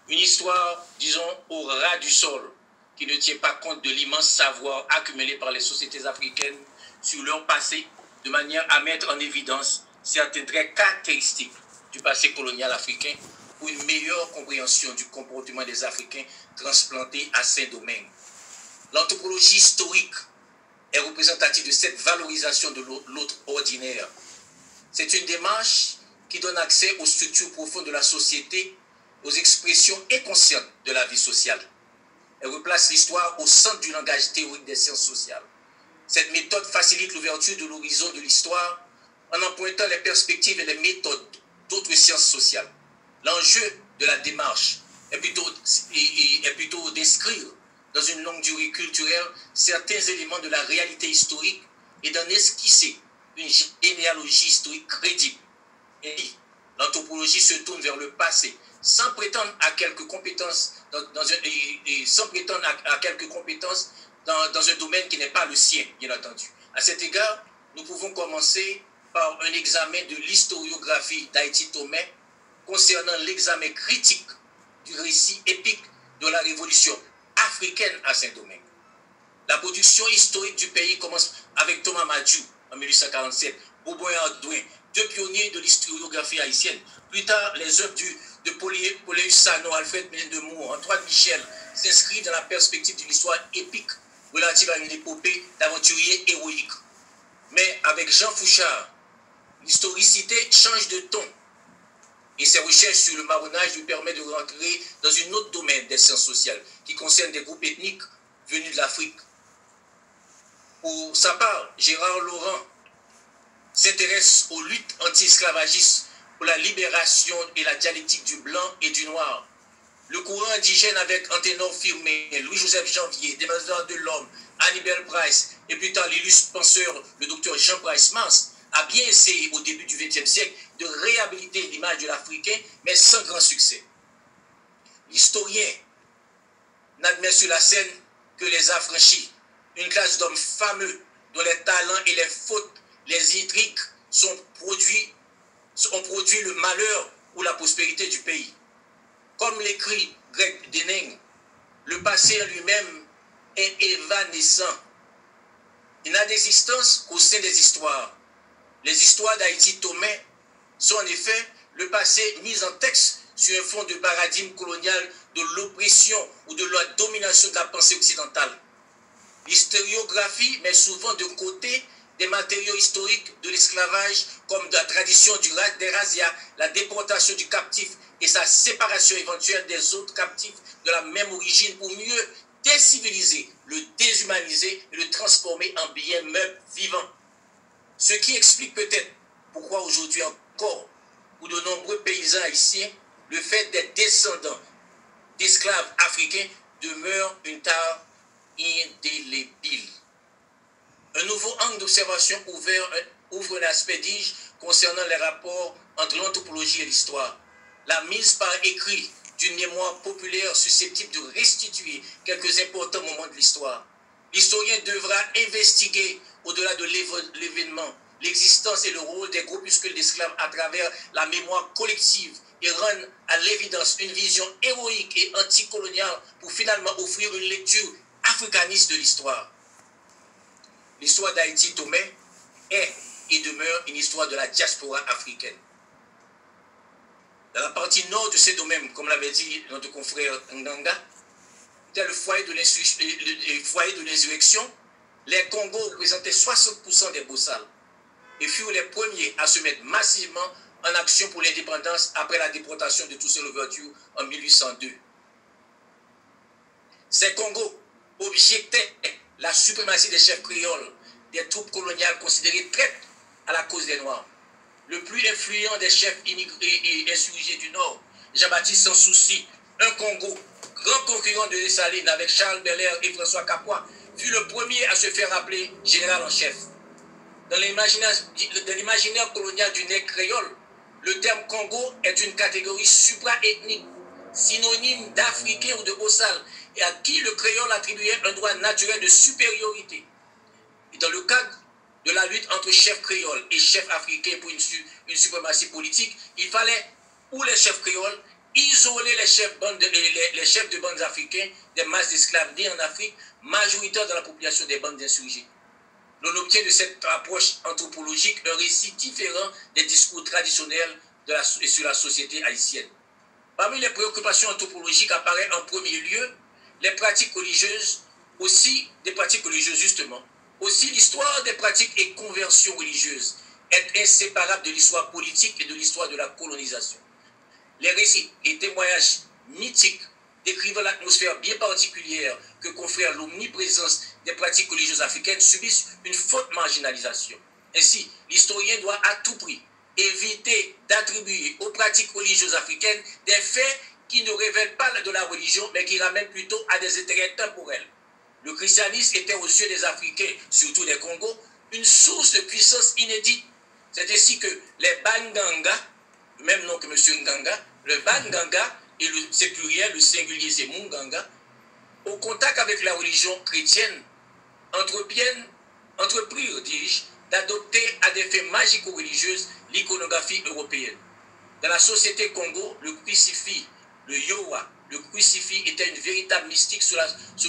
Une histoire, disons, au ras du sol, qui ne tient pas compte de l'immense savoir accumulé par les sociétés africaines sur leur passé, de manière à mettre en évidence certains traits caractéristiques du passé colonial africain pour une meilleure compréhension du comportement des Africains transplantés à Saint-Domingue. L'anthropologie historique est représentative de cette valorisation de l'autre ordinaire. C'est une démarche qui donne accès aux structures profondes de la société, aux expressions inconscientes de la vie sociale. Elle replace l'histoire au centre du langage théorique des sciences sociales. Cette méthode facilite l'ouverture de l'horizon de l'histoire en empruntant les perspectives et les méthodes d'autres sciences sociales. L'enjeu de la démarche est plutôt d'inscrire dans une longue durée culturelle certains éléments de la réalité historique et d'en esquisser une généalogie historique crédible. Et l'anthropologie se tourne vers le passé sans prétendre à quelques compétences dans un domaine qui n'est pas le sien, bien entendu. À cet égard, nous pouvons commencer par un examen de l'historiographie d'Haïti Tomé concernant l'examen critique du récit épique de la révolution africaine à Saint-Domingue. La production historique du pays commence avec Thomas Madjou en 1847, Bobo et Ardouin, deux pionniers de l'historiographie haïtienne. Plus tard, les œuvres de Poléus Sano, Alfred Ménès-de-Mour, Antoine Michel s'inscrivent dans la perspective d'une histoire épique relative à une épopée d'aventuriers héroïques. Mais avec Jean Fouchard, l'historicité change de ton et ses recherches sur le marronnage lui permettent de rentrer dans un autre domaine des sciences sociales qui concerne des groupes ethniques venus de l'Afrique. Pour sa part, Gérard Laurent s'intéresse aux luttes anti-esclavagistes pour la libération et la dialectique du blanc et du noir. Le courant indigène avec Anténor Firmin, Louis-Joseph Janvier, Déméter de l'Homme, Hannibal Price et plus tard l'illustre penseur, le docteur Jean Price-Mars, a bien essayé au début du XXe siècle de réhabiliter l'image de l'Africain, mais sans grand succès. L'historien n'admet sur la scène que les affranchis, une classe d'hommes fameux dont les talents et les fautes, les intrigues ont produit le malheur ou la prospérité du pays. Comme l'écrit Greg Denning, le passé en lui-même est évanescent. Il n'a d'existence qu'au sein des histoires. Les histoires d'Haïti Tomé sont en effet le passé mis en texte sur un fond de paradigme colonial de l'oppression ou de la domination de la pensée occidentale. L'historiographie met souvent de côté des matériaux historiques de l'esclavage comme de la tradition des razzias, la déportation du captif et sa séparation éventuelle des autres captifs de la même origine pour mieux déciviliser, le déshumaniser et le transformer en bien meuble vivant. Ce qui explique peut-être pourquoi aujourd'hui encore, pour de nombreux paysans haïtiens, le fait d'être descendants d'esclaves africains demeure une tare indélébile. Un nouveau angle d'observation ouvre un aspect, dis-je, concernant les rapports entre l'anthropologie et l'histoire. La mise par écrit d'une mémoire populaire susceptible de restituer quelques importants moments de l'histoire. L'historien devra investiguer, au-delà de l'événement, l'existence et le rôle des groupuscules d'esclaves à travers la mémoire collective et rendre à l'évidence une vision héroïque et anticoloniale pour finalement offrir une lecture africaniste de l'histoire. L'histoire d'Haïti Tomé est et demeure une histoire de la diaspora africaine. Dans la partie nord de ces domaines, comme l'avait dit notre confrère Nganga, c'était le foyer de l'insurrection. Les Congos représentaient 60% des Bossals et furent les premiers à se mettre massivement en action pour l'indépendance après la déportation de Toussaint Louverture en 1802. Ces Congos objectaient la suprématie des chefs créoles, des troupes coloniales considérées traites à la cause des Noirs. Le plus influent des chefs immigrés et insurgés du Nord, Jean-Baptiste Sans Souci, un Congo, grand concurrent de Dessalines avec Charles Belair et François Capois, fut le premier à se faire appeler général en chef. Dans l'imaginaire colonial du nègre créole, le terme Congo est une catégorie supra-ethnique, synonyme d'Africain ou de Bossal, et à qui le créole attribuait un droit naturel de supériorité. Et dans le cadre de la lutte entre chefs créoles et chefs africains pour une suprématie politique, il fallait ou les chefs créoles isoler les chefs de bandes africains des masses d'esclaves nés en Afrique, majoritaire dans la population des bandes d'insurgés. L'on obtient de cette approche anthropologique un récit différent des discours traditionnels sur la société haïtienne. Parmi les préoccupations anthropologiques apparaît en premier lieu les pratiques religieuses, aussi des pratiques religieuses justement. Aussi l'histoire des pratiques et conversions religieuses est inséparable de l'histoire politique et de l'histoire de la colonisation. Les récits et témoignages mythiques décrivant l'atmosphère bien particulière que confère l'omniprésence des pratiques religieuses africaines subissent une forte marginalisation. Ainsi, l'historien doit à tout prix éviter d'attribuer aux pratiques religieuses africaines des faits qui ne révèlent pas de la religion, mais qui ramènent plutôt à des intérêts temporels. Le christianisme était aux yeux des Africains, surtout des Congos, une source de puissance inédite. C'est ainsi que les Banganga, même nom que M. Nganga, le Banganga, et c'est pluriel, le singulier c'est Munganga, au contact avec la religion chrétienne, entreprirent, dis-je, d'adopter à des fins magico-religieuses l'iconographie européenne. Dans la société Congo, le crucifix, le Yowa, le crucifix était une véritable mystique sous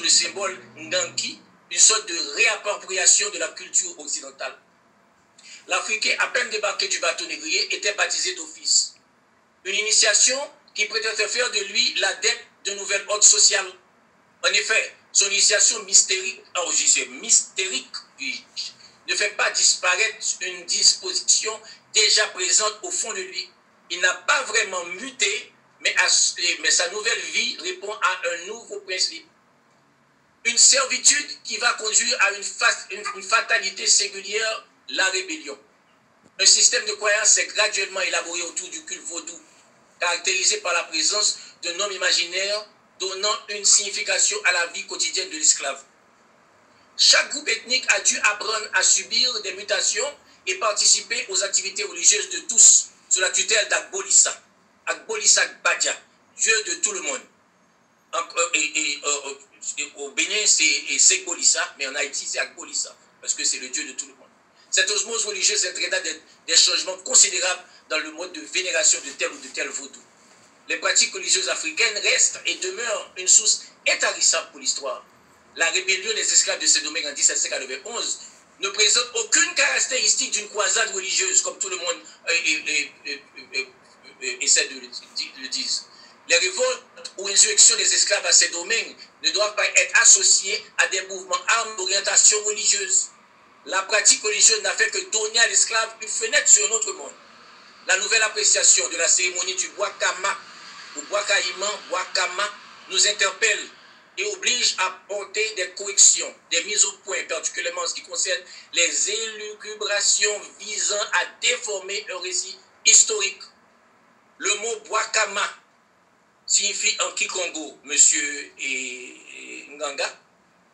le symbole Nganki, une sorte de réappropriation de la culture occidentale. L'Africain, à peine débarqué du bateau négrier, était baptisé d'office. Une initiation qui prétendait faire de lui l'adepte d'un nouvel ordre social. En effet, son initiation mystérique, ne fait pas disparaître une disposition déjà présente au fond de lui. Il n'a pas vraiment muté, mais sa nouvelle vie répond à un nouveau principe. Une servitude qui va conduire à une fatalité singulière, la rébellion. Un système de croyance s'est graduellement élaboré autour du culte vaudou, caractérisé par la présence d'un homme imaginaire donnant une signification à la vie quotidienne de l'esclave. Chaque groupe ethnique a dû apprendre à subir des mutations et participer aux activités religieuses de tous, sous la tutelle d'Agbolissa, Agbolissa Badia, Dieu de tout le monde. Au Bénin, c'est Segbolissa, mais en Haïti, c'est Agbolissa, parce que c'est le Dieu de tout le monde. Cette osmose religieuse entraîna des changements considérables dans le mode de vénération de tel ou de tel vaudou. Les pratiques religieuses africaines restent et demeurent une source intarissable pour l'histoire. La rébellion des esclaves de Sédomène en 1791 ne présente aucune caractéristique d'une croisade religieuse, comme tout le monde essaie de le dire. Les révoltes ou insurrections des esclaves à Sédomène ne doivent pas être associées à des mouvements armés d'orientation religieuse. La pratique religieuse n'a fait que donner à l'esclave une fenêtre sur notre monde. La nouvelle appréciation de la cérémonie du Boakama ou Boakama nous interpelle et oblige à porter des corrections, des mises au point, particulièrement en ce qui concerne les élucubrations visant à déformer un récit historique. Le mot Boakama signifie en Kikongo, monsieur Nganga,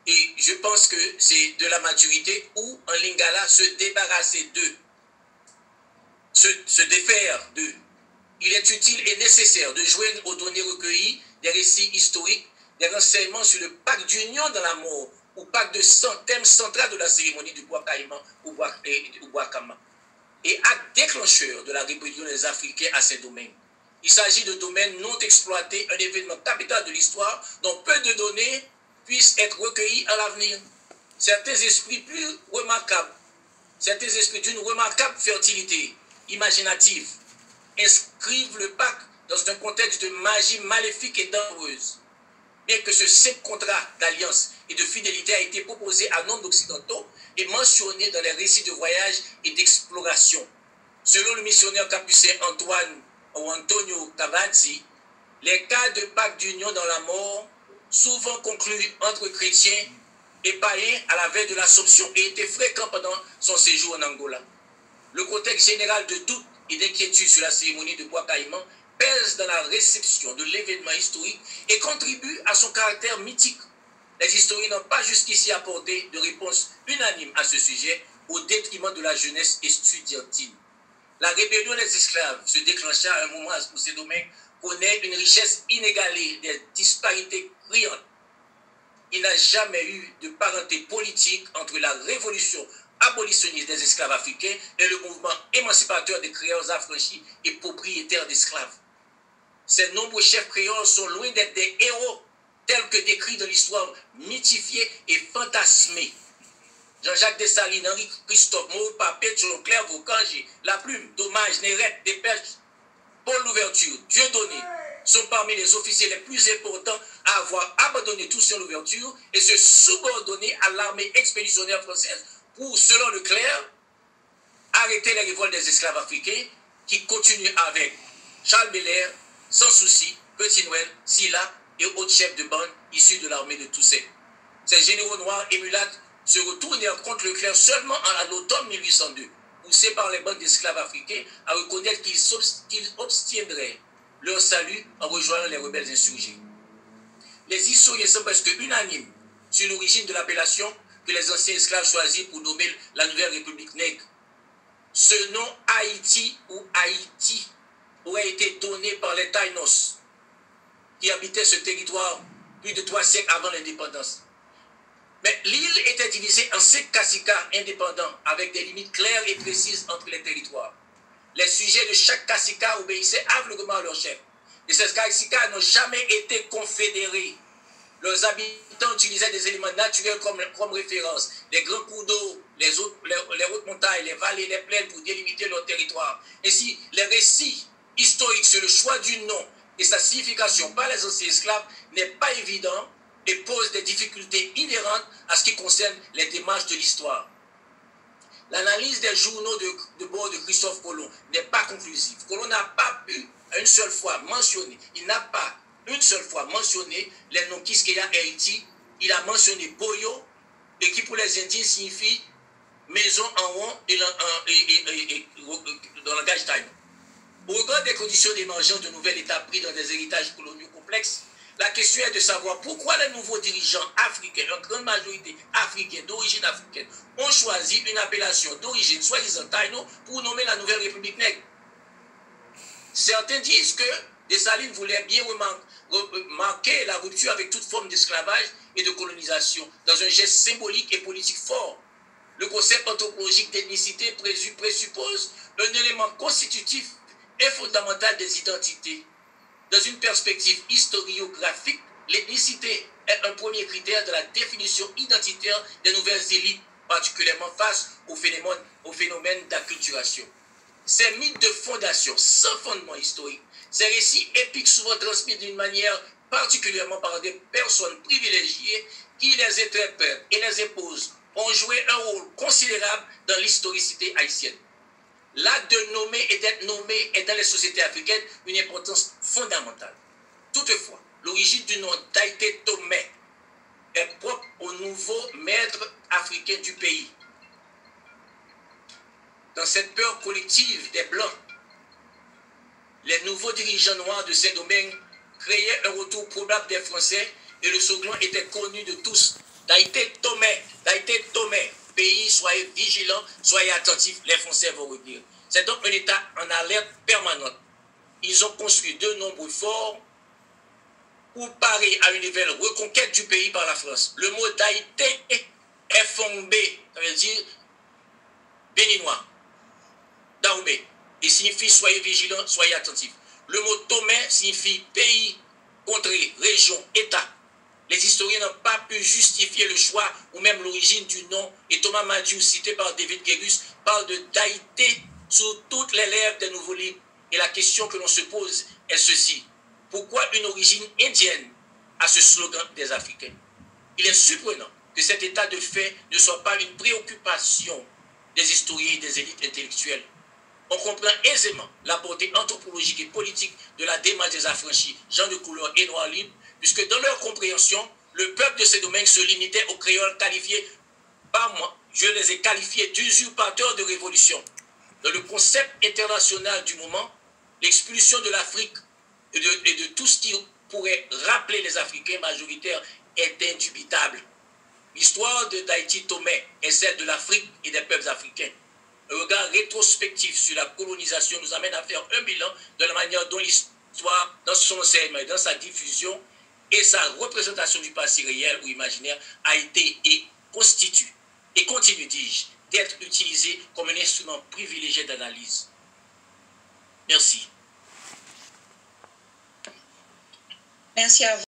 et je pense que c'est de la maturité ou en Lingala se débarrasser d'eux, se défaire d'eux. Il est utile et nécessaire de joindre aux données recueillies des récits historiques, des renseignements sur le pacte d'union dans la mort ou pacte de thème central de la cérémonie du Boakama ou Boakama et acte déclencheur de la rébellion des Africains à ces domaines. Il s'agit de domaines non exploités, un événement capital de l'histoire dont peu de données puissent être recueillies à l'avenir. Certains esprits plus remarquables, certains esprits d'une remarquable fertilité imaginative, inscrivent le pacte dans un contexte de magie maléfique et dangereuse. Bien que ce simple contrat d'alliance et de fidélité a été proposé à nombre d'Occidentaux et mentionné dans les récits de voyage et d'exploration. Selon le missionnaire capucin Antonio Cavazzi, les cas de pacte d'union dans la mort, souvent conclus entre chrétiens et païens à la veille de l'Assomption, étaient fréquents pendant son séjour en Angola. Le contexte général de doute et d'inquiétude sur la cérémonie de Boakama pèse dans la réception de l'événement historique et contribue à son caractère mythique. Les historiens n'ont pas jusqu'ici apporté de réponse unanime à ce sujet au détriment de la jeunesse estudiantine. La rébellion des esclaves se déclencha à un moment où ces domaines connaît une richesse inégalée, des disparités criantes. Il n'a jamais eu de parenté politique entre la révolution abolitionniste des esclaves africains et le mouvement émancipateur des créoles affranchis et propriétaires d'esclaves. Ces nombreux chefs créoles sont loin d'être des héros tels que décrits dans l'histoire mythifiée et fantasmée. Jean-Jacques Dessalines, Henri Christophe, Maurice Papet, Leclerc, Vaucange, La Plume, Dommage, Néret, Dépêche, Paul Louverture, Dieudonné sont parmi les officiers les plus importants à avoir abandonné tout sur l'ouverture et se subordonner à l'armée expéditionnaire française pour, selon Leclerc, arrêter les révoltes des esclaves africains qui continuent avec Charles Belair, Sans Souci, Petit Noël, Silla et autres chefs de bande issus de l'armée de Toussaint. Ces généraux noirs et mulâtres se retournèrent contre Leclerc seulement en l'automne 1802, poussés par les bandes d'esclaves africains à reconnaître qu'ils obtiendraient leur salut en rejoignant les rebelles insurgés. Les historiens sont presque unanimes sur l'origine de l'appellation que les anciens esclaves choisirent pour nommer la nouvelle République nègre. Ce nom Haïti ou Haïti aurait été donné par les Taïnos qui habitaient ce territoire plus de 3 siècles avant l'indépendance. Mais l'île était divisée en 5 caciquats indépendants avec des limites claires et précises entre les territoires. Les sujets de chaque caciquat obéissaient aveuglément à leur chef. Et ces caciquats n'ont jamais été confédérés. Leurs habitants utilisaient des éléments naturels comme référence, les grands cours d'eau, les hautes montagnes, les vallées, les plaines pour délimiter leur territoire. Ainsi, les récits historiques sur le choix du nom et sa signification par les anciens esclaves n'est pas évident et pose des difficultés inhérentes à ce qui concerne les démarches de l'histoire. L'analyse des journaux de bord de Christophe Colomb n'est pas conclusive. Colomb n'a pas pu une seule fois mentionner, il n'a pas une seule fois mentionné les noms Quisqueya et Haïti. Il a mentionné Boyo, et qui pour les Indiens signifie maison en rond et dans le langage taïno. Au regard des conditions d'émergence de nouvel État pris dans des héritages coloniaux complexes, la question est de savoir pourquoi les nouveaux dirigeants africains, en grande majorité africains d'origine africaine, ont choisi une appellation d'origine soi-disant taïno pour nommer la nouvelle République nègre. Certains disent que Dessalines voulait bien marquer la rupture avec toute forme d'esclavage et de colonisation dans un geste symbolique et politique fort. Le concept anthropologique d'ethnicité présuppose un élément constitutif et fondamental des identités. Dans une perspective historiographique, l'ethnicité est un premier critère de la définition identitaire des nouvelles élites, particulièrement face au phénomène d'acculturation. Ces mythes de fondation sans fondement historique, ces récits épiques souvent transmis d'une manière particulièrement par des personnes privilégiées qui les interprètent et les imposent, ont joué un rôle considérable dans l'historicité haïtienne. L'acte de nommer et d'être nommé est dans les sociétés africaines une importance fondamentale. Toutefois, l'origine du nom d'Haïté Tomé est propre au nouveau maître africain du pays. Dans cette peur collective des Blancs, les nouveaux dirigeants noirs de Saint-Domingue créaient un retour probable des Français et le slogan était connu de tous. D'Haïté Tomé, pays, soyez vigilants, soyez attentifs, les Français vont revenir. C'est donc un État en alerte permanente. Ils ont construit de nombreux forts pour parer à une nouvelle reconquête du pays par la France. Le mot d'Haïté est fombé, ça veut dire béninois, Daoumé. Il signifie soyez vigilants, soyez attentifs. Le mot Tomé signifie pays, contrée, région, État. Les historiens n'ont pas pu justifier le choix ou même l'origine du nom et Thomas Madiou, cité par David Guérus, parle de Daïté sur toutes les lèvres des nouveaux livres. Et la question que l'on se pose est ceci. Pourquoi une origine indienne à ce slogan des Africains? Il est surprenant que cet état de fait ne soit pas une préoccupation des historiens et des élites intellectuelles. On comprend aisément la portée anthropologique et politique de la démarche des affranchis, gens de couleur et noirs libres, puisque dans leur compréhension, le peuple de ces domaines se limitait aux créoles qualifiés par moi. Je les ai qualifiés d'usurpateurs de révolution. Dans le concept international du moment, l'expulsion de l'Afrique et de tout ce qui pourrait rappeler les Africains majoritaires est indubitable. L'histoire de d'Haïti Tomé est celle de l'Afrique et des peuples africains. Un regard rétrospectif sur la colonisation nous amène à faire un bilan de la manière dont l'histoire, dans son enseignement, dans sa diffusion et sa représentation du passé réel ou imaginaire a été et constitue, et continue, dis-je, d'être utilisée comme un instrument privilégié d'analyse. Merci. Merci à vous.